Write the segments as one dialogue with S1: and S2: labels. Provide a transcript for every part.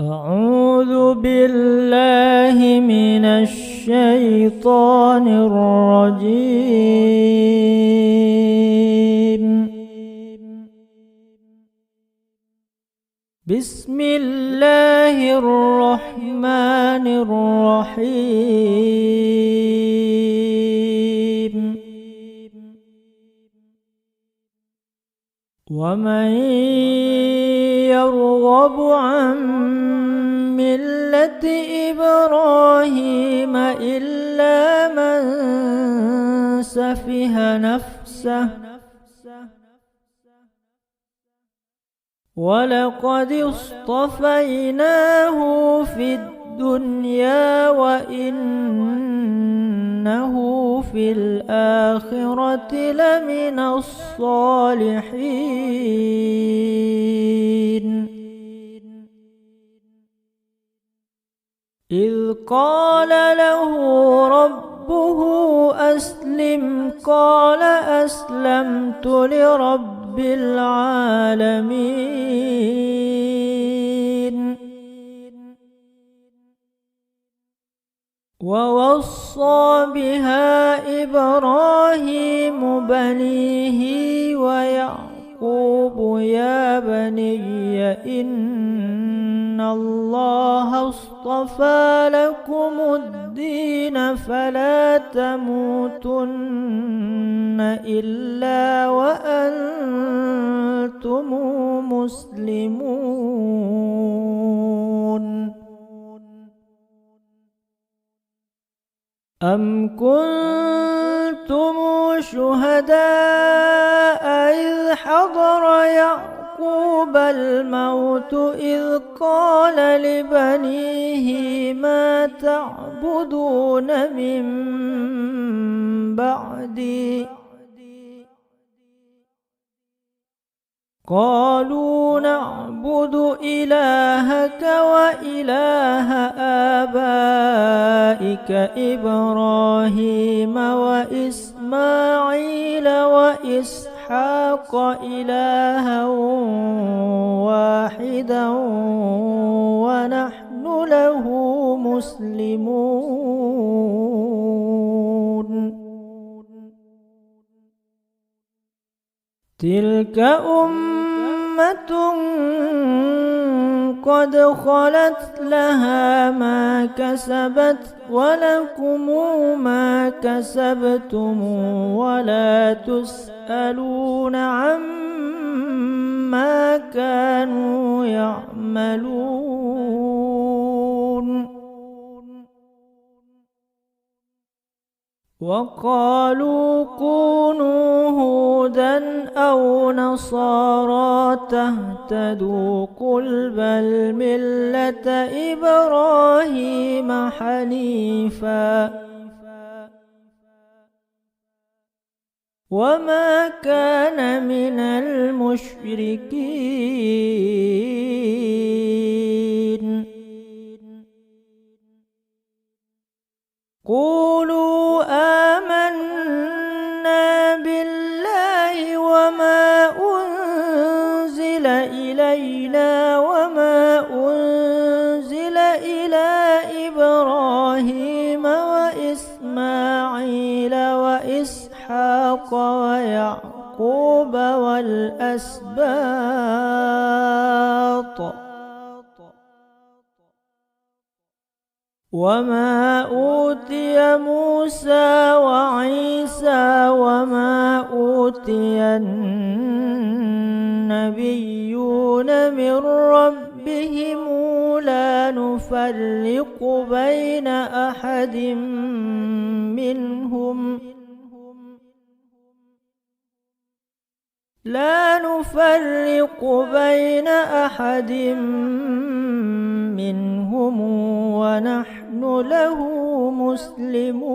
S1: أعوذ بالله من الشيطان الرجيم. بسم الله الرحمن الرحيم. ومن يرغب عن ملة إبراهيم إلا من سفه نفسه ولقد اصطفيناه في الدنيا وإنه في الآخرة لمن الصالحين. إذ قال له ربه أسلم قال أسلمت لرب العالمين. ووصى بها إبراهيم بنيه ويعقوب يا بني إن الله اصطفى لكم الدين فلا تموتن إلا وأنتم مسلمون. أم كنتم شهداء إذ حضر يعقوب الموت إذ قال لبنيه ما تعبدون من بعدي قالوا نعبد إلهك وإله آبائك إبراهيم وإسماعيل وإسحاق إلها واحدا ونحن له مسلمون. تلك أمة قد خلت لها ما كسبت ولكم ما كسبتم ولا تسألون عما كانوا يعملون. وقالوا كونوا هودا أو نصارى تهتدوا قل بل ملة إبراهيم حنيفا وما كان من المشركين. قولوا آمنا بالله وما أنزل إلينا وما أنزل إلى إبراهيم وإسماعيل وإسحاق ويعقوب والأسباط وما أوتي موسى وعيسى وما أوتي النبيون من ربهم لا نفرق بين أحد منهم ونحن له مسلمون.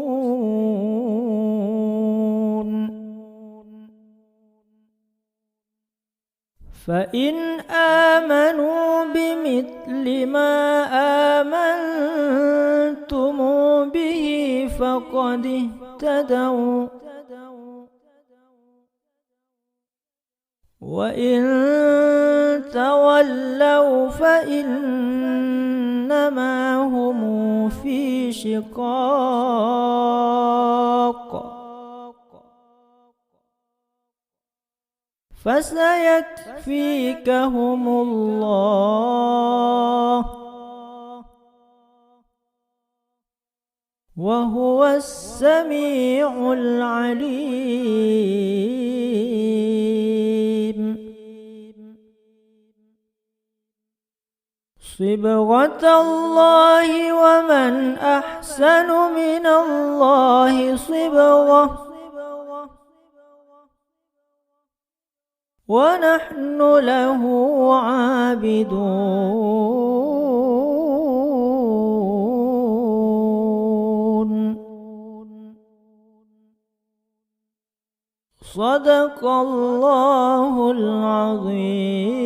S1: فإن آمنوا بمثل ما آمنتم به فقد اهتدوا وإن تولوا فإنما هم في شقاق فسيكفيكهم الله وهو السميع العليم. صبغة الله ومن أحسن من الله صبغة ونحن له عابدون. صدق الله العظيم.